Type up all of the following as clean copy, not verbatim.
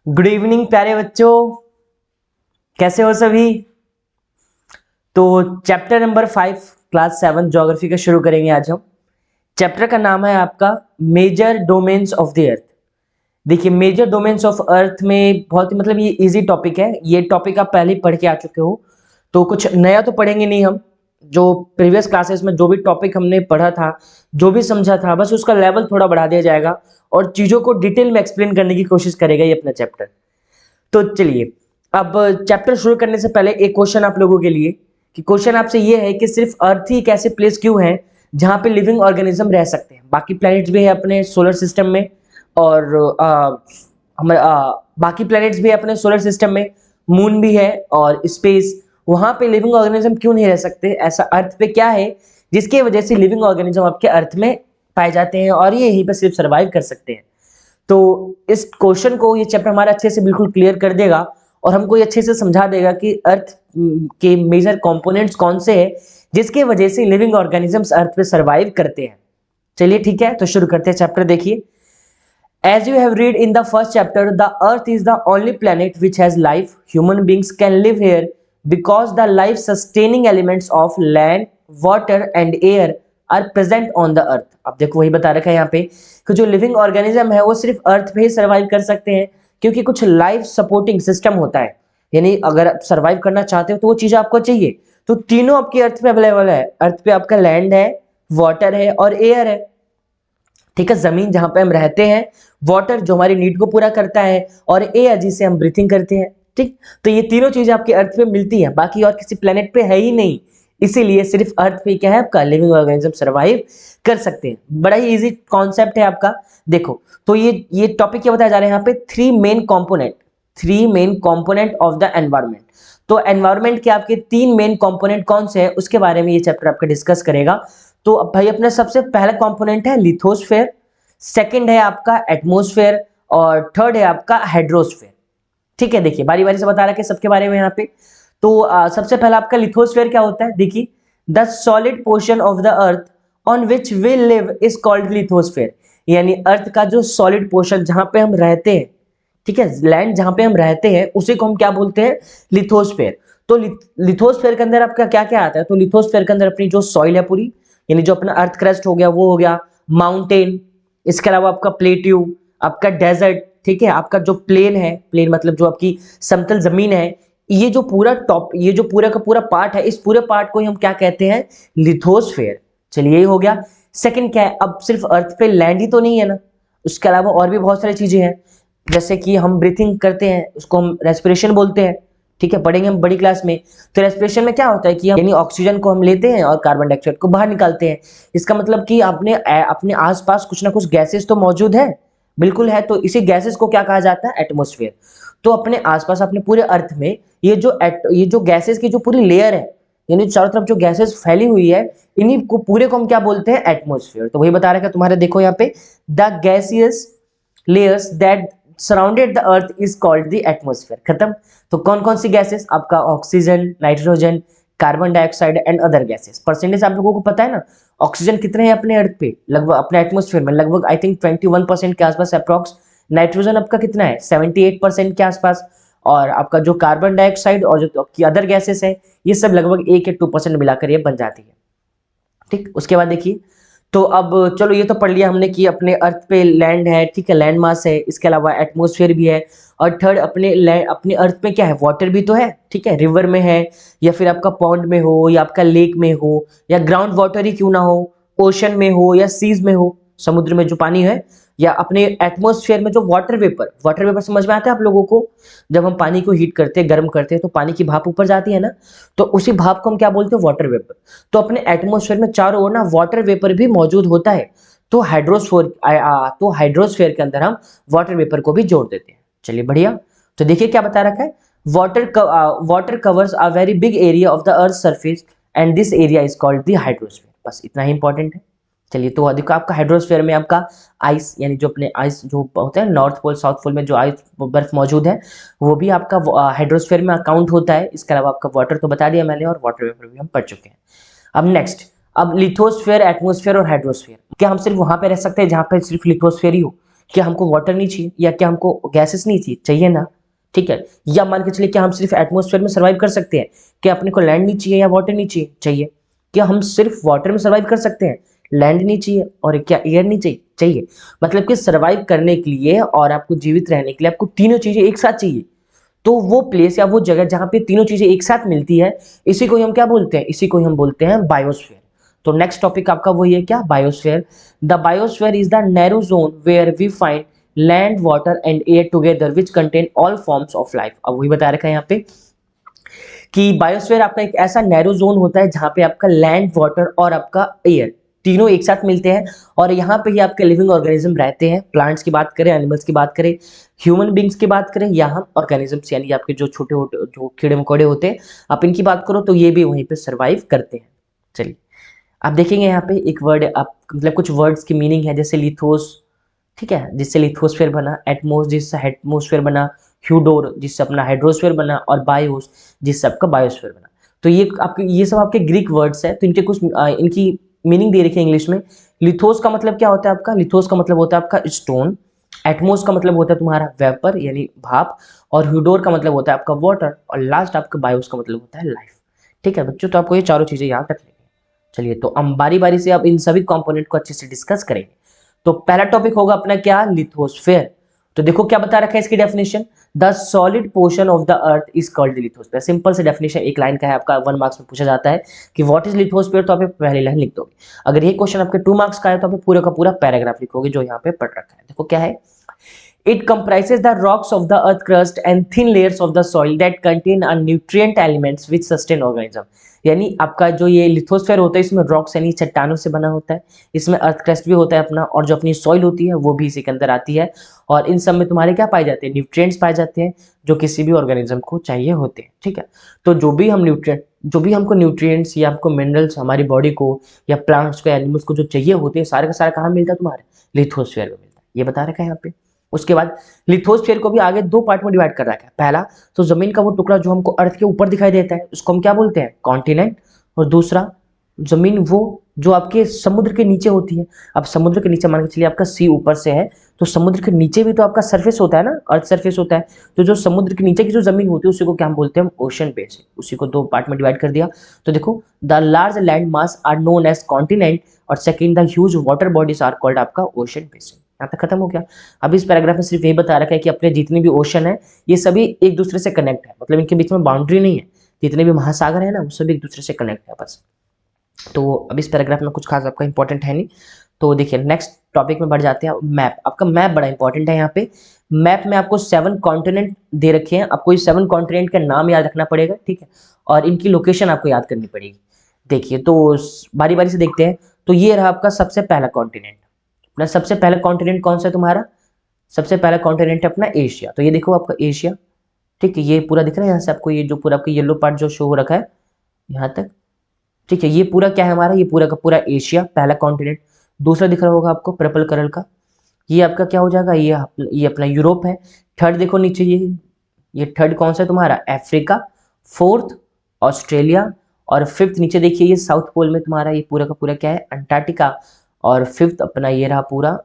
Good evening प्यारे बच्चों, कैसे हो सभी। तो चैप्टर नंबर 5 क्लास 7 ज्योग्राफी का शुरू करेंगे आज हम। चैप्टर का नाम है आपका major domains of the earth. देखिए, मेजर डोमेन्स ऑफ अर्थ में बहुत ही मतलब ये इजी टॉपिक है। ये टॉपिक आप पहले ही पढ़ के आ चुके हो, तो कुछ नया तो पढ़ेंगे नहीं हम। जो प्रीवियस क्लासेस में जो भी टॉपिक हमने पढ़ा था, जो भी समझा था, बस उसका लेवल थोड़ा बढ़ा दिया जाएगा और चीज़ों को डिटेल में एक्सप्लेन करने की कोशिश करेगा ये अपना चैप्टर। तो चलिए, अब चैप्टर शुरू करने से पहले एक क्वेश्चन आप लोगों के लिए, कि क्वेश्चन आपसे ये है कि सिर्फ अर्थ ही एक ऐसे प्लेस क्यों है जहां पे लिविंग ऑर्गेनिज्म रह सकते हैं। बाकी प्लैनेट्स भी है अपने सोलर सिस्टम में, और हमारे बाकी प्लैनेट्स भी है अपने सोलर सिस्टम में, मून भी है और स्पेस। वहां पे लिविंग ऑर्गेनिज्म क्यों नहीं रह सकते? ऐसा अर्थ पे क्या है जिसकी वजह से लिविंग ऑर्गेनिज्म आपके अर्थ में पाए जाते हैं और ये यहीं पर सिर्फ सर्वाइव कर सकते हैं? तो इस क्वेश्चन को ये चैप्टर हमारा अच्छे से बिल्कुल क्लियर कर देगा और हमको ये अच्छे से समझा देगा कि अर्थ के मेजर कंपोनेंट्स कौन से हैं जिसके वजह से लिविंग ऑर्गेनिजम्स अर्थ पे सरवाइव करते हैं। चलिए ठीक है, तो शुरू करते हैं चैप्टर। देखिए, as you have read in the first chapter, the earth is the only planet which has life. Human beings can live here because the life sustaining elements of land, water and air are present on the earth. अब देखो वही बता रखा है यहाँ पे कि जो लिविंग ऑर्गेनिज्म है वो सिर्फ अर्थ पे ही सर्वाइव कर सकते हैं क्योंकि कुछ लाइफ सपोर्टिंग सिस्टम होता है। यानी अगर आप सर्वाइव करना चाहते हो तो वो चीज आपको चाहिए। तो तीनों आपकी अर्थ पे अवेलेबल है। अर्थ पे आपका लैंड है, वाटर है और एयर है। ठीक है, जमीन जहां पे हम रहते हैं, वाटर जो हमारी नीड को पूरा करता है, और एयर जिसे हम ब्रीथिंग करते हैं। ठीक, तो ये तीनों चीजें आपके अर्थ पे मिलती हैं, बाकी और किसी प्लेनेट पे है ही नहीं। इसीलिए सिर्फ अर्थ पे क्या है आपका लिविंग ऑर्गेनिज्म सर्वाइव कर सकते हैं। बड़ा ही इजी कॉन्सेप्ट है आपका। देखो, तो ये टॉपिक क्या बताया जा रहा है यहाँ पे? Three main component of the environment. तो एनवायरमेंट के आपके तीन मेन कंपोनेंट कौन से हैं उसके बारे में ये चैप्टर आपका डिस्कस करेगा। तो अब भाई, अपना सबसे पहला कंपोनेंट है लिथोस्फेयर, सेकंड है आपका एटमॉस्फेयर और थर्ड है आपका हाइड्रोस्फेयर। ठीक है, देखिए बारी बारी से बता रहा है सबके बारे में यहाँ पे। तो सबसे पहला आपका लिथोस्फेयर क्या होता है? देखिए, the solid portion of the earth on which we live is called lithosphere. यानी अर्थ का जो सॉलिड पोर्शन जहां पे हम रहते हैं, ठीक है, लैंड जहां पे हम रहते हैं, उसी को हम क्या बोलते हैं? लिथोस्फेयर। तो लिथोस्फेयर के अंदर आपका क्या क्या आता है? तो लिथोस्फेयर के अंदर अपनी जो सॉइल है पूरी, यानी जो अपना अर्थ क्रस्ट हो गया वो हो गया, माउंटेन, इसके अलावा आपका प्लेट्यू, आपका डेजर्ट, ठीक है, आपका जो प्लेन है, प्लेन मतलब जो आपकी समतल जमीन है, ये जो पूरा टॉप, ये जो पूरा का पूरा पार्ट है, इस पूरे पार्ट को ही हम क्या कहते हैं? लिथोस्फेयर। चलिए, यही हो गया। सेकंड क्या है? अब सिर्फ अर्थ पे लैंड ही तो नहीं है ना, उसके अलावा और भी बहुत सारी चीजें हैं। जैसे कि हम ब्रीथिंग करते हैं, उसको हम रेस्पिरेशन बोलते हैं। ठीक है, पढ़ेंगे हम बड़ी क्लास में। तो रेस्पिरेशन में क्या होता है कि हम यानी ऑक्सीजन को हम लेते हैं और कार्बन डाइऑक्साइड को बाहर निकालते हैं। इसका मतलब कि अपने आसपास कुछ ना कुछ गैसेस तो मौजूद है, बिल्कुल है। तो इसी गैसेस को क्या कहा जाता है? एटमॉस्फेयर। तो अपने आसपास, अपने पूरे अर्थ में ये जो गैसेस की जो पूरी लेयर है, यानी चारों तरफ जो गैसेस फैली हुई है, इन्हीं को पूरे को हम क्या बोलते हैं? एटमॉस्फेयर। तो वही बता रखा है तुम्हारे, देखो यहाँ पे, the gaseous layers that surrounded the earth is called the atmosphere। खत्म। तो कौन कौन सी गैसेस? आपका oxygen, nitrogen, carbon dioxide and other gases. Percentage आप लोगों को पता है ना, ऑक्सीजन कितने हैं अपने अर्थ पे? लगभग अपने एटमॉस्फेयर में लगभग आई थिंक 21% के आसपास अप्रॉक्स। नाइट्रोजन आपका कितना है? 78% के आसपास। और आपका जो कार्बन डाइऑक्साइड और जो अदर गैसेस है, ये सब लगभग 1 या 2% मिलाकर ये बन जाती है। ठीक, उसके बाद देखिए, तो अब चलो ये तो पढ़ लिया हमने कि अपने अर्थ पे लैंड है, ठीक है, लैंड मास है, इसके अलावा एटमॉस्फेयर भी है, और थर्ड अपने अर्थ पे क्या है? वाटर भी तो है। ठीक है, रिवर में है, या फिर आपका पॉन्ड में हो, या आपका लेक में हो, या ग्राउंड वाटर ही क्यों ना हो, ओशन में हो या सीज में हो, समुद्र में जो पानी है, या अपने एटमॉस्फेयर में जो वाटर वेपर समझ में आता है आप लोगों को? जब हम पानी को हीट करते हैं, गर्म करते हैं, तो पानी की भाप ऊपर जाती है ना, तो उसी भाप को हम क्या बोलते हैं? Water vapour. तो अपने एटमॉस्फेयर में चारों ओर ना वाटर वेपर भी मौजूद होता है। तो हाइड्रोस्फेयर के अंदर हम वाटर वेपर को भी जोड़ देते हैं। चलिए बढ़िया। तो देखिए क्या बता रखा है, water covers a very big area of the earth surface and this area is called the hydrosphere. बस इतना ही इंपॉर्टेंट है। चलिए, तो देखो आपका हाइड्रोस्फेयर में आपका आइस, यानी जो अपने आइस जो होता है नॉर्थ पोल साउथ पोल में जो आइस बर्फ मौजूद है, वो भी आपका हाइड्रोस्फेयर में अकाउंट होता है। इसके अलावा आपका वाटर तो बता दिया मैंने, और वाटर वेपर भी हम पढ़ चुके हैं। अब नेक्स्ट, अब लिथोस्फेयर, एटमॉस्फेयर और हाइड्रोस्फेयर, क्या हम सिर्फ वहां पे रह सकते हैं जहां पे सिर्फ लिथोस्फेयर ही हो? क्या हमको वाटर नहीं चाहिए, या क्या हमको गैसेस नहीं चाहिए, चाहिए ना, ठीक है। या मान के चलिए क्या हम सिर्फ एटमॉस्फेयर में सर्वाइव कर सकते हैं, क्या अपने को लैंड नहीं चाहिए या वाटर नहीं चाहिए, चाहिए। क्या हम सिर्फ वाटर में सर्वाइव कर सकते हैं, लैंड नहीं चाहिए, और क्या एयर नहीं चाहिए, चाहिए। मतलब कि सर्वाइव करने के लिए और आपको जीवित रहने के लिए आपको तीनों चीजें एक साथ चाहिए। तो वो प्लेस या वो जगह जहां पे तीनों चीजें एक साथ मिलती है, इसी को ही हम क्या बोलते हैं, इसी को ही हम बोलते हैं बायोस्फीयर। तो नेक्स्ट टॉपिक आपका वही है क्या, biosphere. The biosphere is the narrow zone where we find land, water and air together which contain all forms of life. अब वही बता रखा है यहाँ पे कि बायोस्फीयर आपका एक ऐसा नैरो जोन होता है जहां पे आपका लैंड, वाटर और आपका एयर तीनों एक साथ मिलते हैं, और यहाँ पे ही आपके लिविंग ऑर्गेनिज्म रहते हैं। प्लांट्स की बात करें, एनिमल्स की बात करें, ह्यूमन बींग्स की बात करें, या हम ऑर्गेनिजम्स यानी आपके जो छोटे जो कीड़े मकोड़े होते हैं, आप इनकी बात करो तो ये भी वहीं पे सर्वाइव करते हैं। चलिए आप देखेंगे यहाँ पे एक वर्ड, आप मतलब कुछ वर्ड्स की मीनिंग है, जैसे लिथोस, ठीक है, जिससे लिथोस्फेयर बना, एटमोस जिससे हेटमोस्फेयर बना, ह्यूडोर जिससे अपना हाइड्रोस्फेयर बना, और बायोस जिससे आपका बायोस्फेयर बना। तो ये आपके, ये सब आपके ग्रीक वर्ड्स है, तो इनके कुछ इनकी मीनिंग दे रखी है इंग्लिश में। लिथोस का मतलब क्या होता है आपका, लिथोस का मतलब होता है आपका स्टोन, एटमोस का मतलब होता है तुम्हारा वेपर यानी भाप, और ह्यूडोर का मतलब होता है आपका वाटर, और लास्ट आपका बायोस का मतलब होता है लाइफ। ठीक है बच्चों, तो आपको ये चारों चीजें याद रखनी है। चलिए तो हम बारी बारी से अब इन सभी कंपोनेंट को अच्छे से डिस्कस करेंगे। तो पहला टॉपिक होगा अपना क्या, लिथोस्फेयर। तो देखो क्या बता रखा है इसकी definition, the solid portion of the earth is called lithosphere. Simple से डेफिनेशन, एक लाइन का है आपका, 1 मार्क्स में पूछा जाता है कि व्हाट इज लिथोस्फेयर, तो आप पहली लाइन लिख दोगे। अगर ये क्वेश्चन आपके 2 मार्क्स का है तो आप पूरा का पूरा पैराग्राफ लिखोगे जो यहाँ पे पढ़ रखा है। देखो क्या है, it comprises the rocks of the earth crust and thin layers of the soil that contain a nutrient elements which sustain organism। यानी आपका जो ये लिथोस्फेयर होता है, इसमें रॉक्स यानी चट्टानों से बना होता है, इसमें अर्थ क्रस्ट भी होता है अपना, और जो अपनी सॉइल होती है वो भी इसी के अंदर आती है, और इन सब में तुम्हारे क्या पाए जाते हैं, न्यूट्रिएंट्स पाए जाते हैं जो किसी भी ऑर्गेनिज्म को चाहिए होते हैं। ठीक है, तो जो भी हमको न्यूट्रिएंट्स या आपको मिनरल्स हमारी बॉडी को या प्लांट्स को, एनिमल्स को जो चाहिए होते हैं, सारे का सारा कहाँ मिलता है, तुम्हारे लिथोस्फेयर में मिलता है। ये बता रखा है यहाँ पे। उसके बाद लिथोस्फीयर को भी आगे 2 पार्ट में डिवाइड कर रखा है। पहला तो जमीन का वो टुकड़ा जो हमको अर्थ के ऊपर दिखाई देता है, उसको हम क्या बोलते हैं, कॉन्टिनेंट। और दूसरा जमीन वो जो आपके समुद्र के नीचे होती है। अब समुद्र के नीचे मान के चलिए आपका सी ऊपर से है, तो समुद्र के नीचे भी तो आपका सरफेस होता है ना, अर्थ सरफेस होता है। तो जो समुद्र के नीचे की जो जमीन होती है उसी को क्या हम बोलते हैं, ओशन बेसिन। उसी को 2 पार्ट में डिवाइड कर दिया। तो देखो, the large land mass are known as continent, और second the huge water bodies are called आपका ओशन बेसिन। यहाँ तक खत्म हो गया। अब इस पैराग्राफ में सिर्फ यही बता रखा है कि अपने जितने भी ओशन है ये सभी एक दूसरे से कनेक्ट है, मतलब इनके बीच में बाउंड्री नहीं है। जितने भी महासागर है ना वो सभी एक दूसरे से कनेक्ट है बस। तो अब इस पैराग्राफ में कुछ खास आपका इंपॉर्टेंट है नहीं। तो देखिए नेक्स्ट टॉपिक में बढ़ जाते हैं। मैप, आपका मैप बड़ा इंपॉर्टेंट है। यहाँ पे मैप में आपको 7 कॉन्टिनेंट दे रखे हैं, आपको ये 7 कॉन्टिनेंट का नाम याद रखना पड़ेगा, ठीक है, और इनकी लोकेशन आपको याद करनी पड़ेगी। देखिए तो बारी बारी से देखते हैं। तो ये रहा आपका सबसे पहला कॉन्टिनेंट। अपना सबसे पहला कॉन्टिनेंट कौन सा है तुम्हारा, सबसे पहला कॉन्टिनेंट है अपना एशिया। तो ये देखो आपका एशिया, ठीक है, ये पूरा दिख रहा है यहाँ से आपको, ये जो पूरा आपका येलो पार्ट जो शो हो रखा है यहाँ तक, ठीक है, ये पूरा क्या है हमारा, ये पूरा का पूरा एशिया पहला कॉन्टिनेंट। दूसरा दिख रहा होगा आपको पर्पल कलर का, ये आपका क्या हो जाएगा, ये अपना यूरोप है। थर्ड देखो नीचे, ये थर्ड कौन सा है तुम्हारा, अफ्रीका। फोर्थ ऑस्ट्रेलिया, और फिफ्थ नीचे देखिए ये साउथ पोल में तुम्हारा ये पूरा का पूरा क्या है, अंटार्कटिका। और फिफ्थ अपना ये रहा पूरा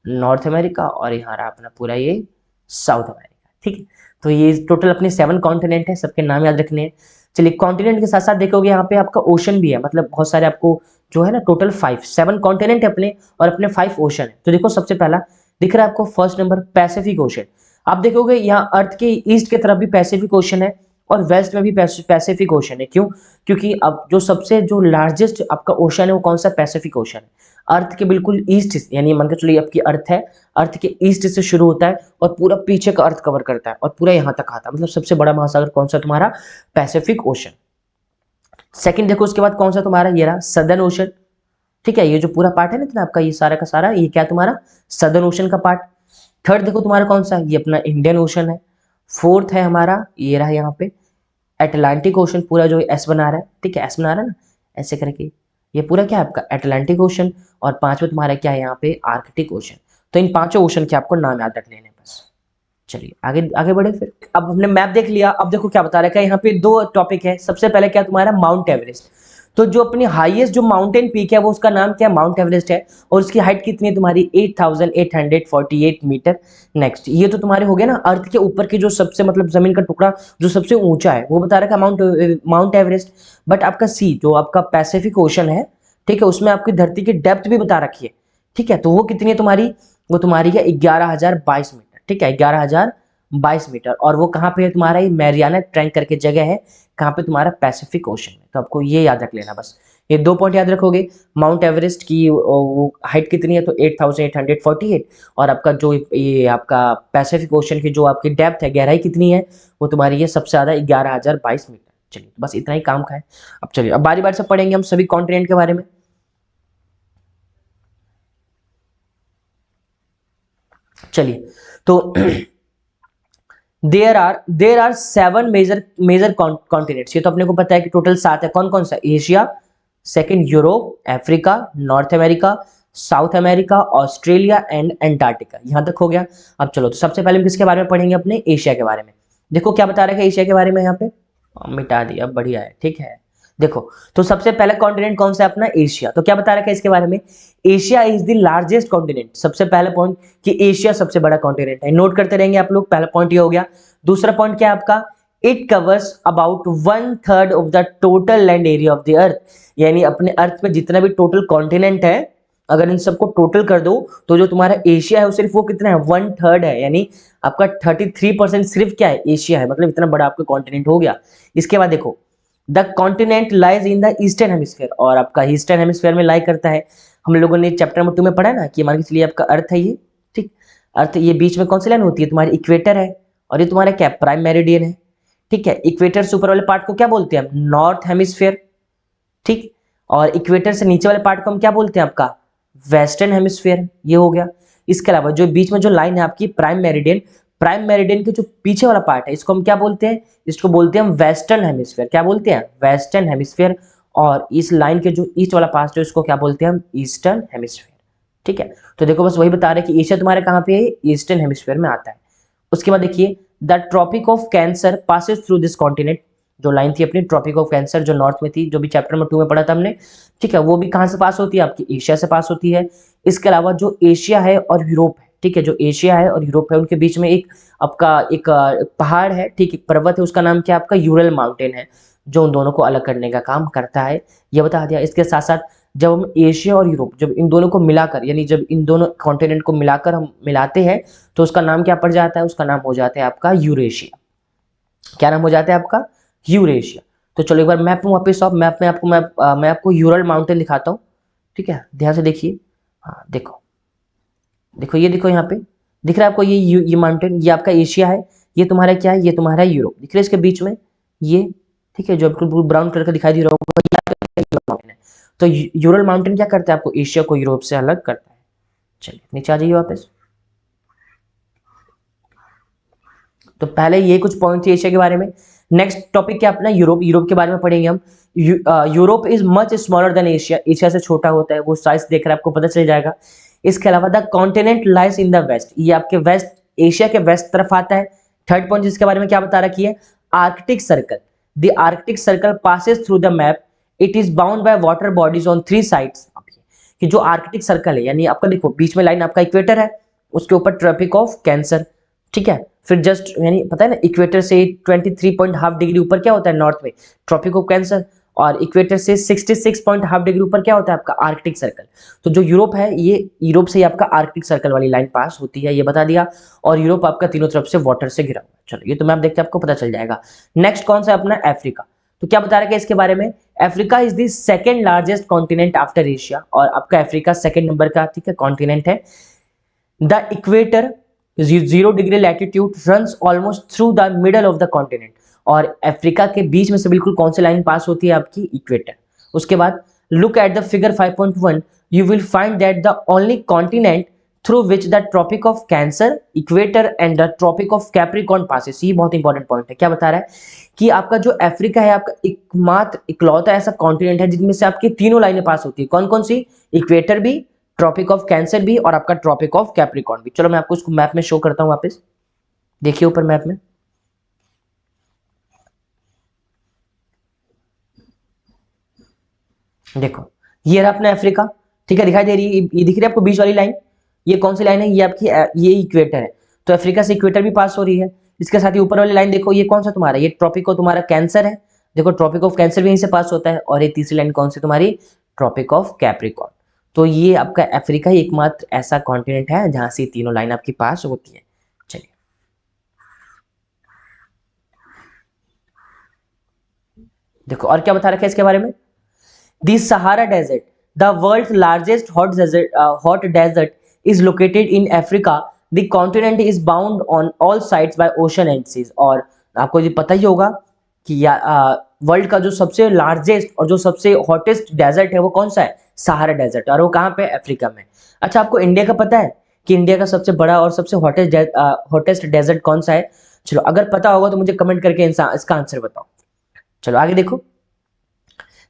नॉर्थ अमेरिका, और यहाँ रहा अपना पूरा ये साउथ अमेरिका। ठीक है, तो ये टोटल अपने 7 कॉन्टिनेंट है, सबके नाम याद रखने हैं। चलिए कॉन्टिनेंट के साथ साथ देखोगे यहाँ पे आपका ओशन भी है, मतलब बहुत सारे आपको जो है ना, टोटल 7 कॉन्टिनेंट है अपने, और अपने 5 ओशन है। तो देखो सबसे पहला दिख रहा है आपको फर्स्ट नंबर पैसिफिक ओशन। आप देखोगे यहाँ अर्थ के ईस्ट की तरफ भी पैसिफिक ओशन है, और वेस्ट में भी पैसिफिक ओशन है। क्यों, क्योंकि अब जो सबसे जो लार्जेस्ट आपका ओशन है वो कौन सा, पैसिफिक ओशन है। अर्थ के बिल्कुल ईस्ट यानी मान के चलिए आपकी अर्थ है, अर्थ के ईस्ट से शुरू होता है और पूरा पीछे का अर्थ कवर करता है और पूरा यहाँ तक आता है। मतलब सबसे बड़ा महासागर कौन सा तुम्हारा, पैसिफिक ओशन। सेकंड देखो उसके बाद कौन सा तुम्हारा, ये रहा सदर्न ओशन। ठीक है, ये जो पूरा पार्ट है ना इतना आपका, ये सारा का सारा ये क्या तुम्हारा, सदर्न ओशन का पार्ट। थर्ड देखो तुम्हारा कौन सा, ये अपना इंडियन ओशन है। फोर्थ है हमारा, ये रहा यहाँ पे अटलांटिक ओशन, पूरा जो एस बना रहा है, ठीक है, एस बना रहा है ना ऐसे करके, ये पूरा क्या है आपका अटलांटिक ओशन। और पांचवा तुम्हारा क्या है यहाँ पे, आर्कटिक ओशन। तो इन 5 ओशन के आपको नाम याद रख लेने बस। चलिए आगे आगे बढ़े फिर। अब हमने मैप देख लिया, अब देखो क्या बता रखा है यहाँ पे, 2 टॉपिक है। सबसे पहले क्या तुम्हारा, माउंट एवरेस्ट। तो जो अपनी हाईएस्ट जो माउंटेन पीक है वो उसका नाम क्या है, माउंट एवरेस्ट है, और उसकी हाइट कितनी है तुम्हारी 8848 मीटर। नेक्स्ट, ये तो तुम्हारे हो गया ना अर्थ के ऊपर की जो सबसे मतलब जमीन का टुकड़ा जो सबसे ऊंचा है वो बता रखा है माउंट एवरेस्ट। बट आपका सी जो आपका पैसिफिक ओशन है, ठीक है, उसमें आपकी धरती की डेप्थ भी बता रखी है, ठीक है, तो वो कितनी है तुम्हारी, वो तुम्हारी है 11,022 मीटर, ठीक है, 11,022 मीटर। और वो कहाँ पे है तुम्हारा, ये मैरियाना ट्रेंच करके जगह है, कहाँ पे तुम्हारा पैसिफिक ओशन में। तो आपको ये याद रख लेना बस, ये 2 पॉइंट याद रखोगे। माउंट एवरेस्ट की वो हाइट कितनी है, तो 8848, और आपका जो ये आपका पैसिफिक ओशन की जो आपकी डेप्थ है, गहराई कितनी है, वो तुम्हारी ये सबसे ज्यादा 11,022 मीटर। चलिए बस इतना ही काम का है। अब चलिए अब बारी बारी से पढ़ेंगे हम सभी कॉन्टिनेंट के बारे में। चलिए तो देर आर 7 मेजर कॉन्टिनेंट्स। ये तो अपने को पता है कि टोटल 7 है। कौन कौन सा, Asia, second Europe, Africa, north America, south America, Australia and Antarctica. यहां तक हो गया। अब चलो तो सबसे पहले हम किसके बारे में पढ़ेंगे, अपने एशिया के बारे में। देखो क्या बता रहा है एशिया के बारे में, यहाँ पे मिटा दिया, बढ़िया है, ठीक है। देखो तो सबसे पहला कॉन्टिनेंट कौन सा है, अपना एशिया। तो क्या बता रखा है इसके बारे में, Asia is the largest continent. सबसे पहला पॉइंट कि एशिया सबसे बड़ा कॉन्टिनेंट है, नोट करते रहेंगे आप लोग। पहला पॉइंट ये हो गया। दूसरा पॉइंट क्या है आपका, it covers about 1/3 of the total land area of the अर्थ। यानी अपने अर्थ में जितना भी टोटल कॉन्टिनेंट है, अगर इन सबको टोटल कर दो तो जो तुम्हारा एशिया है वो सिर्फ वो कितना है, 1/3 है। यानी आपका 33% सिर्फ क्या है, एशिया है। मतलब इतना बड़ा आपका कॉन्टिनेंट हो गया। इसके बाद देखो, the continent lies in the eastern hemisphere, और आपका ईस्टर्न हेमिस्फीयर में लाई करता है। हम लोगों ने चैप्टर नंबर 2 में पढ़ा ना कि मान के चलिए आपका अर्थ है ये, ठीक, अर्थ, ये बीच में कौन सी लाइन होती है, तुम्हारी इक्वेटर है, और ये तुम्हारा क्या, प्राइम मेरिडियन है, ठीक है। इक्वेटर से ऊपर वाले पार्ट को क्या बोलते हैं हम, नॉर्थ हेमिस्फीयर, ठीक, और इक्वेटर से नीचे वाले पार्ट को हम क्या बोलते हैं, आपका वेस्टर्न हेमिस्फीयर। ये हो गया। इसके अलावा जो बीच में जो लाइन है आपकी प्राइम मेरिडियन, प्राइम मेरिडियन के जो पीछे वाला पार्ट है इसको हम क्या बोलते हैं, इसको बोलते हैं हम वेस्टर्न हेमिस्फीयर। क्या बोलते हैं, वेस्टर्न हेमिस्फीयर। और इस लाइन के जो ईस्ट वाला पार्ट है इसको क्या बोलते हैं हम, ईस्टर्न हेमिस्फीयर, ठीक है। तो देखो बस वही बता रहे हैं कि एशिया तुम्हारे कहाँ पे है, ईस्टर्न हेमिस्फीयर में आता है। उसके बाद देखिए, the Tropic of Cancer passes through this continent. जो लाइन थी अपनी ट्रॉपिक ऑफ कैंसर जो नॉर्थ में थी, जो भी चैप्टर नंबर 2 में पढ़ा था हमने, ठीक है, वो भी कहाँ से पास होती है, आपकी एशिया से पास होती है। इसके अलावा जो एशिया है और यूरोप है, ठीक है, जो एशिया है और यूरोप है उनके बीच में एक आपका एक पहाड़ है, ठीक, एक पर्वत है, उसका नाम क्या है, आपका यूरल माउंटेन है, जो उन दोनों को अलग करने का काम करता है। ये बता दिया। इसके साथ साथ जब हम एशिया और यूरोप, जब इन दोनों को मिलाकर, यानी जब इन दोनों कॉन्टिनेंट को मिलाकर हम मिलाते हैं तो उसका नाम क्या पड़ जाता है, उसका नाम हो जाता है आपका यूरेशिया। क्या नाम हो जाता है आपका, यूरेशिया। तो चलो एक बार मैप में वापस आओ, मैप में आपको मैं आपको यूरल माउंटेन दिखाता हूँ, ठीक है, ध्यान से देखिए। हाँ देखो, देखो ये देखो यहाँ पे दिख रहा है आपको ये माउंटेन, ये आपका एशिया है, ये तुम्हारा क्या है, ये तुम्हारा यूरोप दिख रहा है इसके बीच में ये, ठीक है, जो आपको ब्राउन कलर का दिखाई दे रहा होगा ये आपका यूरल माउंटेन है। तो यूरल माउंटेन क्या करता है, आपको एशिया को यूरोप से अलग करता है। चलिए नीचे आ जाइए वापस। तो पहले ये कुछ पॉइंट थे एशिया के बारे में। नेक्स्ट टॉपिक क्या अपना, यूरोप। यूरोप के बारे में पढ़ेंगे हम। Europe is much smaller than Asia, Asia से छोटा होता है, वो साइज देख रहे हैं आपको पता चल जाएगा। इसके अलावा the continent lies in the west, ये आपके वेस्ट, एशिया के वेस्ट तरफ आता है। थर्ड पॉइंट जिसके बारे में क्या बता रखी है, Arctic circle, the Arctic circle passes through the map, it is bound by water bodies on 3 sides. कि जो आर्कटिक सर्कल है, यानी आपका देखो बीच में लाइन आपका इक्वेटर है, उसके ऊपर ट्रॉपिक ऑफ कैंसर, ठीक है, फिर जस्ट यानी पता है ना इक्वेटर से 23.5 डिग्री ऊपर क्या होता है, नॉर्थ में ट्रॉपिक ऑफ कैंसर, और इक्वेटर से 66.5 डिग्री ऊपर क्या होता है आपका आर्कटिक सर्कल। तो जो यूरोप है, ये यूरोप से ही आपका आर्कटिक सर्कल वाली लाइन पास होती है, ये बता दिया। और यूरोप आपका तीनों तरफ से वाटर से घिरा हुआ है। चलो ये तो मैप देखते आपको पता चल जाएगा। नेक्स्ट कौन सा है अपना, अफ्रीका। तो क्या बता रहे हैं इसके बारे में, Africa is the second largest continent after Asia, और आपका अफ्रीका सेकंड नंबर का, ठीक है, कॉन्टिनेंट है। The equator 0 degree latitude runs almost through the middle of the continent, और अफ्रीका के बीच में से बिल्कुल कौन सी लाइन पास होती है, आपकी इक्वेटर। उसके बाद look at the figure 5.1, you will find that the only continent through which the Tropic of Cancer, equator and the Tropic of Capricorn passes. ये बहुत इंपॉर्टेंट पॉइंट है। क्या बता रहा है कि आपका जो अफ्रीका है, आपका एकमात्र इकलौता ऐसा कॉन्टिनेंट है जिनमें से आपकी तीनों लाइनें पास होती है। कौन कौन सी, इक्वेटर भी, ट्रॉपिक ऑफ कैंसर भी, और आपका ट्रॉपिक ऑफ कैप्रिकॉर्न भी। चलो मैं आपको इसको मैप में शो करता हूं वापस, देखिए ऊपर मैप में। देखो ये रहा अपना अफ्रीका, ठीक है, दिखाई दे रही है, ये दिख रही है आपको बीच वाली लाइन, ये कौन सी लाइन है, ये आपकी ये इक्वेटर है, तो अफ्रीका से इक्वेटर भी पास हो रही है। इसके साथ ही ऊपर वाली लाइन देखो, ये कौन सा तुम्हारा, ये ट्रॉपिक ऑफ तुम्हारा कैंसर है, देखो ट्रॉपिक ऑफ कैंसर भी यहीं से पास होता है, और ये तीसरी लाइन कौन सी तुम्हारी, ट्रॉपिक ऑफ कैप्रिकॉर्न। तो ये आपका अफ्रीका ही एकमात्र ऐसा कॉन्टिनेंट है जहां से तीनों लाइन आपकी पास होती है। चलिए देखो और क्या बता रखा है इसके बारे में, The Sahara Desert, the world's largest hot desert, is located in Africa. The continent is bound on all sides by ocean and seas. और आपको ये पता ही होगा कि वर्ल्ड का जो सबसे लार्जेस्ट और जो सबसे हॉटेस्ट डेजर्ट है वो कौन सा है, सहारा डेजर्ट, और वो कहाँ पे, अफ्रीका में। अच्छा आपको इंडिया का पता है कि इंडिया का सबसे बड़ा और सबसे हॉटेस्ट डेजर्ट कौन सा है? चलो अगर पता होगा तो मुझे कमेंट करके इसका आंसर बताओ। चलो आगे देखो,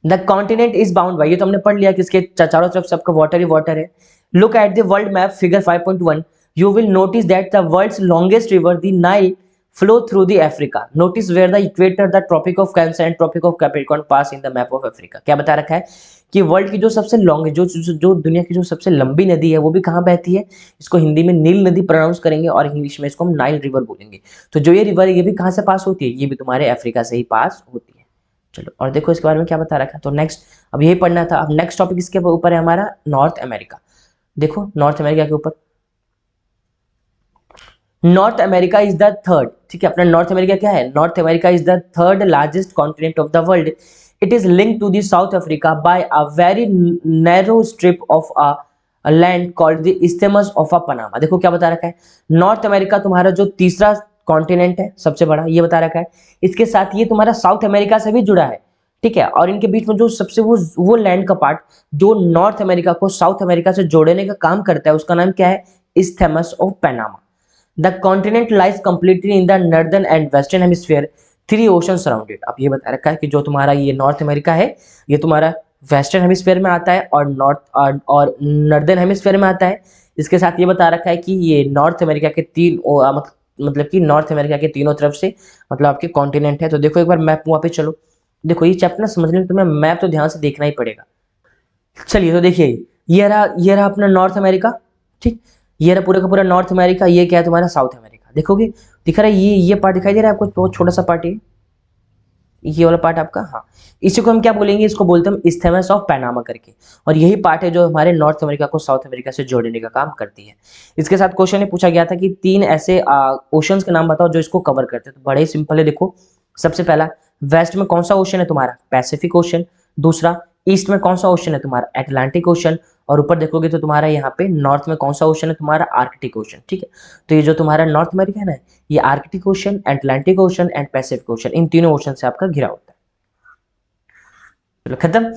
the continent is bound by, ये तो हमने पढ़ लिया कि इसके चारों तरफ सबका वाटर ही वाटर है। Look at the world map figure 5.1, you will notice that the world's longest river the Nile flow through the Africa, notice where the equator, the Tropic of Cancer and Tropic of Capricorn pass in the map of Africa. क्या बता रखा है कि world की जो सबसे long जो दुनिया की जो सबसे लंबी नदी है वो भी कहाँ बहती है, इसको हिंदी में नील नदी प्रोनाउंस करेंगे और इंग्लिश में इसको हम नाइल रिवर बोलेंगे। तो जो ये रिवर है ये भी कहाँ से पास होती है, ये भी तुम्हारे अफ्रीका से ही पास होती है। चलो और देखो इसके बारे में क्या बता रखा है, तो नेक्स्ट अब यही पढ़ना था। अब नेक्स्ट टॉपिक इसके ऊपर है हमारा नॉर्थ अमेरिका। देखो नॉर्थ अमेरिका के ऊपर, North America is the third, ठीक है, अपना नॉर्थ अमेरिका क्या है, North America is the third largest continent of the world. It is linked to the South Africa by a very narrow strip of a land called the isthmus of a Panama. देखो क्या बता रखा है, North America तुम्हारा जो तीसरा continent है सबसे बड़ा, ये बता रखा है, इसके साथ ये तुम्हारा साउथ अमेरिका से भी जुड़ा है, ठीक है, और इनके बीच में जो सबसे वो लैंड का पार्ट जो नॉर्थ अमेरिका को साउथ अमेरिका से जोड़ने का काम करता है उसका नाम क्या है, isthmus of Panama. The continent lies completely in the northern and western hemisphere, three ocean surround it. अब ये बता रखा है कि जो तुम्हारा ये नॉर्थ अमेरिका है ये तुम्हारा वेस्टर्न हेमिस्फीयर में आता है और और नॉर्दर्न हेमिस्फीयर में आता है। इसके साथ ये बता रखा है कि ये नॉर्थ अमेरिका के मतलब कि नॉर्थ अमेरिका के तीनों तरफ से मतलब आपके कॉन्टिनेंट है। तो देखो एक बार मैप वहाँ पे चलो, देखो ये चैप्टर ना समझने में तुम्हें मैप तो ध्यान से देखना ही पड़ेगा। चलिए तो देखिए ये रहा अपना नॉर्थ अमेरिका, ठीक, ये रहा पूरा का पूरा नॉर्थ अमेरिका, ये क्या है तुम्हारा साउथ अमेरिका। देखोगे दिख रहा है ये पार्ट दिखाई दे रहा है आपको, बहुत छोटा सा पार्ट है ये वाला पार्ट आपका, हाँ, इसी को हम क्या बोलेंगे, इसको बोलते हैं इस्थेमस ऑफ पनामा करके, और यही पार्ट है जो हमारे नॉर्थ अमेरिका को साउथ अमेरिका से जोड़ने का काम करती है। इसके साथ क्वेश्चन में पूछा गया था कि तीन ऐसे ओशंस के नाम बताओ जो इसको कवर करते हैं, तो बड़े सिंपल है। देखो सबसे पहला, वेस्ट में कौन सा ओशन है तुम्हारा, पैसिफिक ओशन। दूसरा, ईस्ट में कौन सा ओशन है तुम्हारा, एटलांटिक ओशन। और ऊपर देखोगे तो तुम्हारा यहाँ पे नॉर्थ में कौन सा ओशन है तुम्हारा, आर्कटिक ओशन, ठीक है। तो ये जो तुम्हारा नॉर्थ अमेरिका है ना, ये Arctic Ocean, Atlantic Ocean and Pacific Ocean, इन तीनों ओशन से आपका घिरा होता है। चलो खत्म।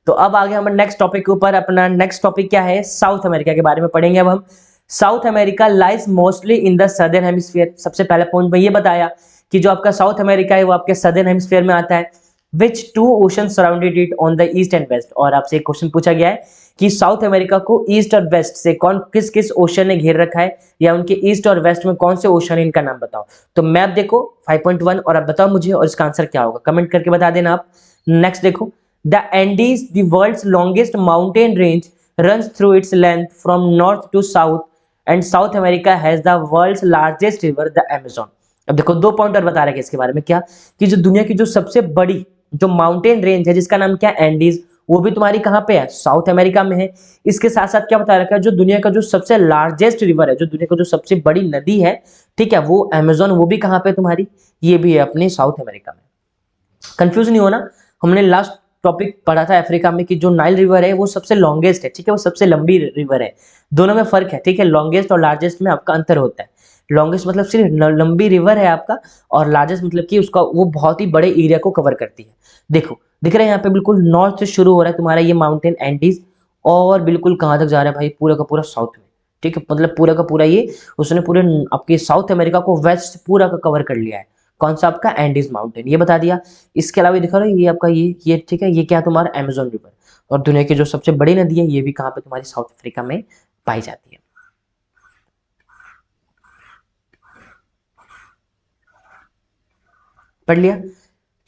तो अब आगे हम नेक्स्ट टॉपिक के ऊपर, अपना नेक्स्ट टॉपिक क्या है, साउथ अमेरिका के बारे में पढ़ेंगे अब हम। South America lies mostly in the southern hemisphere. सबसे पहला पॉइंट में ये बताया कि जो आपका साउथ अमेरिका है वो आपके सदर्न हेमिस्फीयर में आता है। Which two ocean surrounded it on the east and west. और आपसे एक क्वेश्चन पूछा गया है कि साउथ अमेरिका को ईस्ट और वेस्ट से कौन किस किस ओशन ने घेर रखा है, या उनके ईस्ट और वेस्ट में कौन से ओशन है, इनका नाम बताओ। तो मैप देखो 5.1 और आप बताओ मुझे और इसका आंसर क्या होगा, कमेंट करके बता देना आप। नेक्स्ट देखो, the Andes, the world's longest mountain range, runs through its length from north to south, and South America has the world's largest river, the Amazon. अब देखो दो पॉइंट और बता रहे हैं इसके बारे में, क्या कि जो दुनिया की जो सबसे बड़ी जो माउंटेन रेंज है जिसका नाम क्या है, एंडीज, वो भी तुम्हारी कहाँ पे है, साउथ अमेरिका में है। इसके साथ साथ क्या बता रखा है, जो दुनिया का जो सबसे लार्जेस्ट रिवर है, जो दुनिया का जो सबसे बड़ी नदी है, ठीक है, वो अमेजोन, वो भी कहाँ पे तुम्हारी, ये भी है अपने साउथ अमेरिका में। कंफ्यूज नहीं होना, हमने लास्ट टॉपिक पढ़ा था अफ्रीका में कि जो नाइल रिवर है वो सबसे लॉन्गेस्ट है, ठीक है, वो सबसे लंबी रिवर है। दोनों में फर्क है, ठीक है, लॉन्गेस्ट और लार्जेस्ट में आपका अंतर होता है। लॉन्गेस्ट मतलब सिर्फ लंबी रिवर है आपका, और लार्जेस्ट मतलब कि उसका वो बहुत ही बड़े एरिया को कवर करती है। देखो दिख रहा है यहाँ पे बिल्कुल नॉर्थ से शुरू हो रहा है तुम्हारा ये माउंटेन एंडीज, और बिल्कुल कहाँ तक जा रहा है भाई, पूरा का पूरा साउथ में, ठीक है, मतलब पूरा का पूरा ये उसने पूरे आपके साउथ अमेरिका को वेस्ट पूरा का कवर कर लिया है। कौन सा आपका, एंडीज माउंटेन, ये बता दिया। इसके अलावा दिखा रहा है ये आपका ये ठीक है, ये क्या तुम्हारा अमेजोन रिवर, और दुनिया की जो सबसे बड़ी नदी है ये भी कहाँ पे तुम्हारी साउथ अफ्रीका में पाई जाती है। पढ़ लिया।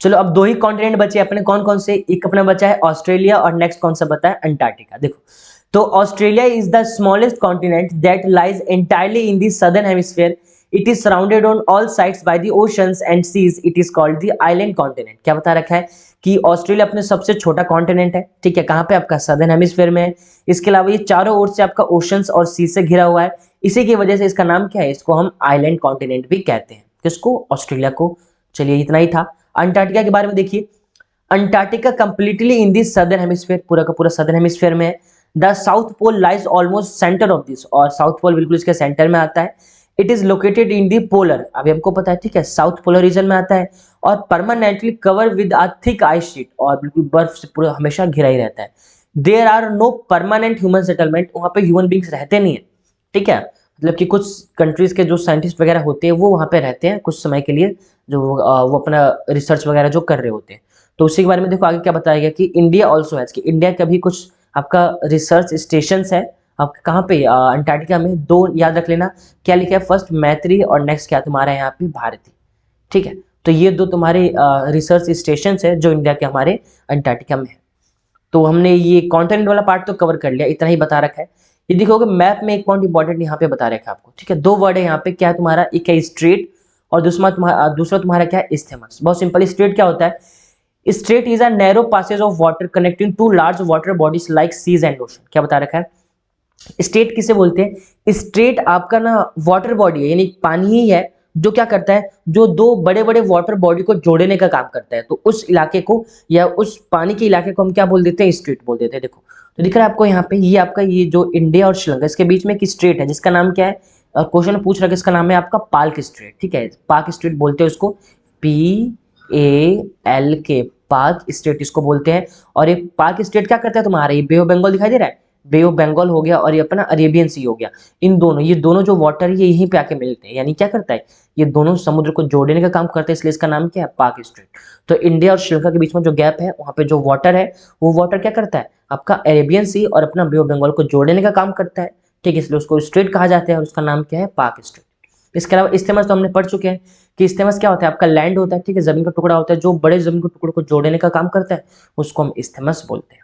चलो अब दो ही कॉन्टिनेंट बचे अपने, कौन कौन से, एक अपना बचा है ऑस्ट्रेलिया और नेक्स्ट कौन सा बता है अंटार्कटिका। देखो तो Australia is the smallest continent that lies entirely in the southern hemisphere, it is surrounded on all sides by the oceans and seas, it is called the island continent. क्या बता रखा है कि ऑस्ट्रेलिया अपने सबसे छोटा कॉन्टिनेंट है, ठीक है, कहाँ पे आपका सदर्न हेमिस्फीयर में है। इसके अलावा ये चारों ओर से आपका ओशंस और सी से घिरा हुआ है, इसी की वजह से इसका नाम क्या है, इसको हम आइलैंड कॉन्टिनेंट भी कहते हैं, किसको, ऑस्ट्रेलिया को। चलिए इतना ही था। अंटार्कटिका के बारे में देखिए, Antarctica completely in this southern hemisphere, पूरा का पूरा सदर्न हेमिस्फीयर में है। The South Pole lies almost centre of this, और साउथ पोल बिल्कुल इसके सेंटर में आता है। It is located in the polar, अभी हमको पता है, ठीक है, साउथ पोलर रीजन में आता है, और permanently cover with a thick ice sheet, और बिल्कुल बर्फ से पूरा हमेशा घिरा ही रहता है। There are no permanent human settlement, वहां पे ह्यूमन बींग्स रहते नहीं है, ठीक है, मतलब कि कुछ कंट्रीज के जो साइंटिस्ट वगैरह होते हैं वो वहां पे रहते हैं कुछ समय के लिए, जो वो अपना रिसर्च वगैरह जो कर रहे होते हैं। तो उसी के बारे में देखो आगे क्या बताया गया कि इंडिया ऑल्सो हैज, कि इंडिया का भी कुछ आपका रिसर्च स्टेशन है आपके कहाँ पे, अंटार्कटिका में। दो याद रख लेना, क्या लिखा है, फर्स्ट मैत्री और नेक्स्ट क्या तुम्हारा यहाँ पे भारती, ठीक है। तो ये दो तुम्हारे रिसर्च स्टेशन है जो इंडिया के हमारे अंटार्कटिका में है। तो हमने ये कॉन्टिनेंट वाला पार्ट तो कवर कर लिया, इतना ही बता रखा है। ये देखोगे मैप में एक पॉइंट इंपॉर्टेंट यहाँ पे बता रखा है आपको, ठीक है, दो वर्ड है यहाँ पे, क्या है तुम्हारा, एक है स्ट्रेट और दूसरा तुम्हारा क्या है, इस्थेमस। बहुत सिंपल, स्ट्रेट क्या होता है, strait is a narrow passage of water connecting two large water bodies like seas and ocean. क्या बता रखा है, स्ट्रेट किसे बोलते हैं, स्ट्रेट आपका ना वाटर बॉडी है, यानी पानी ही है जो क्या करता है, जो दो बड़े बड़े वाटर बॉडी को जोड़ने का काम करता है। तो उस इलाके को या उस पानी के इलाके को हम क्या बोल देते हैं, स्ट्रेट बोल देते हैं। देखो तो दिख रहा है आपको यहाँ पे, ये आपका ये जो इंडिया और श्रीलंका इसके बीच में एक स्ट्रेट है जिसका नाम क्या है, क्वेश्चन में पूछ रहा है, इसका नाम है आपका पाल्क स्ट्रेट, ठीक है, पाक स्ट्रेट बोलते हैं उसको, PALK, पाक स्ट्रेट इसको बोलते हैं। और ये पाक स्ट्रेट क्या करता है तुम्हारा, ये बे ऑफ बंगाल दिखाई दे रहा है, बे ऑफ बंगाल हो गया और ये अपना अरेबियन सी हो गया, इन दोनों, ये दोनों जो वाटर ये यहीं पे आके मिलते हैं, यानी क्या करता है, ये दोनों समुद्र को जोड़ने का काम करते हैं, इसलिए इसका नाम क्या है, पाक स्ट्रेट। तो इंडिया और श्रीलंका के बीच में जो गैप है वहां पे जो वाटर है, वो वाटर क्या करता है, आपका अरेबियन सी और अपना बे ऑफ बंगाल को जोड़ने का काम करता है, ठीक है, इसलिए उसको स्ट्रेट कहा जाता है और उसका नाम क्या है, पाक स्ट्रेट। इसके अलावा इस्तेमाल तो हमने पढ़ चुके हैं कि इस्तेमाल क्या होता है, आपका लैंड होता है, ठीक है, जमीन का टुकड़ा होता है जो बड़े जमीन के टुकड़े को जोड़ने का काम करता है, उसको हम इस्तेमाल बोलते हैं।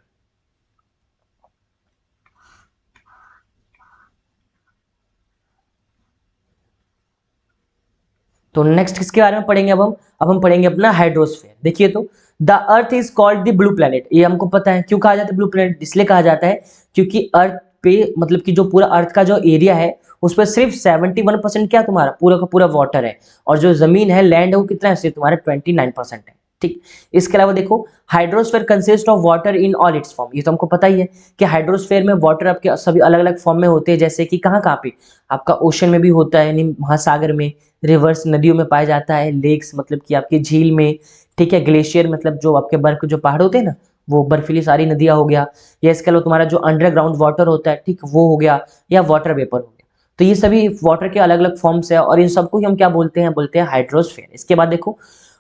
तो नेक्स्ट किसके बारे में पढ़ेंगे अब हम पढ़ेंगे अपना हाइड्रोस्फीयर। देखिए तो the earth is called the blue planet, ये हमको पता है, क्यों कहा जाता है ब्लू प्लेनेट, इसलिए कहा जाता है क्योंकि अर्थ पे, मतलब कि जो पूरा अर्थ का जो एरिया है उस पर सिर्फ 71% क्या तुम्हारा पूरा का पूरा वाटर है, और जो जमीन है लैंड है वो कितना है, सिर्फ तुम्हारा 29% है, ठीक। इसके अलावा देखो hydrosphere consist of water in all it's form, ये तो हमको पता ही है कि हाइड्रोस्फीयर में वाटर आपके सभी अलग अलग फॉर्म में होते हैं, जैसे कि कहाँ कहाँ पे, आपका ओशन में भी होता है, यानी महासागर में, रिवर्स नदियों में पाया जाता है, लेक्स मतलब कि आपकी झील में, ठीक है, ग्लेशियर मतलब जो आपके बर्फ के जो पहाड़ होते हैं ना, वो बर्फीली सारी नदियां हो गया, या इसके अलावा तुम्हारा जो अंडरग्राउंड वाटर होता है, ठीक, वो हो गया, या वाटर वेपर हो गया। तो ये सभी वाटर के अलग अलग फॉर्म्स है और इन सबको ही हम क्या बोलते हैं हाइड्रोस्फीयर। इसके बाद देखो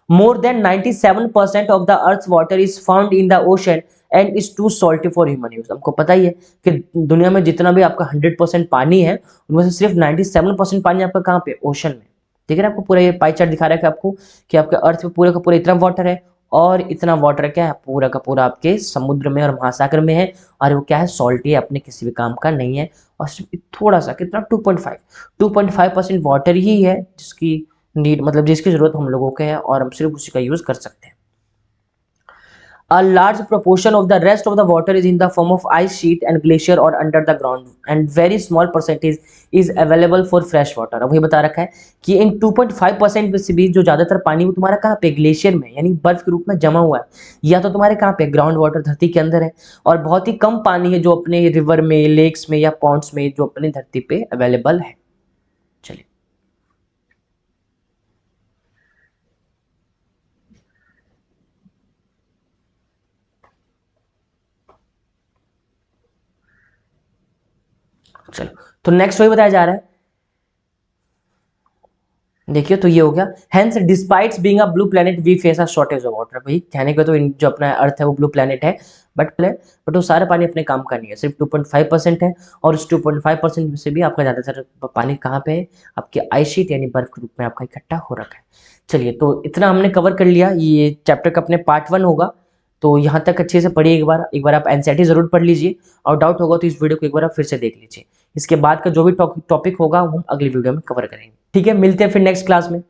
more than 97% of the earth water is found in the ocean and is too salty for human use. हमको पता ही है कि दुनिया में जितना भी आपका 100% पानी है उनमें से सिर्फ 97% पानी आपका कहाँ पे, ओशन में। ठीक है ना, आपको पूरा ये पाई चार्ट दिखा रहा है आपको कि आपके अर्थ पे पूरा का पूरा इतना वाटर है, और इतना वाटर क्या है, पूरा का पूरा आपके समुद्र में और महासागर में है, और वो क्या है, सॉल्टी है, अपने किसी भी काम का नहीं है। और सिर्फ थोड़ा सा कितना 2.5% वाटर ही है जिसकी नीड, मतलब जिसकी जरूरत हम लोगों को है, और हम सिर्फ उसी का यूज कर सकते हैं। A large proportion of the rest of the water is in the form of ice sheet and glacier or under the ground, and very small percentage is available for fresh water। अब वही बता रखा है कि इन 2.5% में से भी जो ज्यादातर पानी वो तुम्हारा कहाँ पे, ग्लेशियर में, यानी बर्फ के रूप में जमा हुआ है, या तो तुम्हारे कहाँ पे ग्राउंड वाटर धरती के अंदर है, और बहुत ही कम पानी है जो अपने रिवर में, लेक्स में या पॉन्ड्स में जो अपनी धरती पे अवेलेबल है। चलिए चलो, तो नेक्स्ट वही बताया जा रहा है देखिए तो ये हो गया। Hence despites being a blue planet we face a shortage of water. भाई कहने को तो जो अपना अर्थ है वो ब्लू प्लेनेट है, बट वो सारा पानी अपने काम का नहीं है, सिर्फ 2.5% है। और उस 2.5% में से भी आपका ज़्यादातर पानी कहाँ पे है, आपके आइस शीट यानी बर्फ के रूप में आपका इकट्ठा हो रखा है। चलिए तो इतना हमने कवर कर लिया, ये चैप्टर का अपने पार्ट 1 होगा। तो यहाँ तक अच्छे से पढ़िए, एक बार आप एनसीईआरटी जरूर पढ़ लीजिए, और डाउट होगा तो इस वीडियो को एक बार आप फिर से देख लीजिए। इसके बाद का जो भी टॉपिक होगा वो हम अगली वीडियो में कवर करेंगे। ठीक है, मिलते हैं फिर नेक्स्ट क्लास में।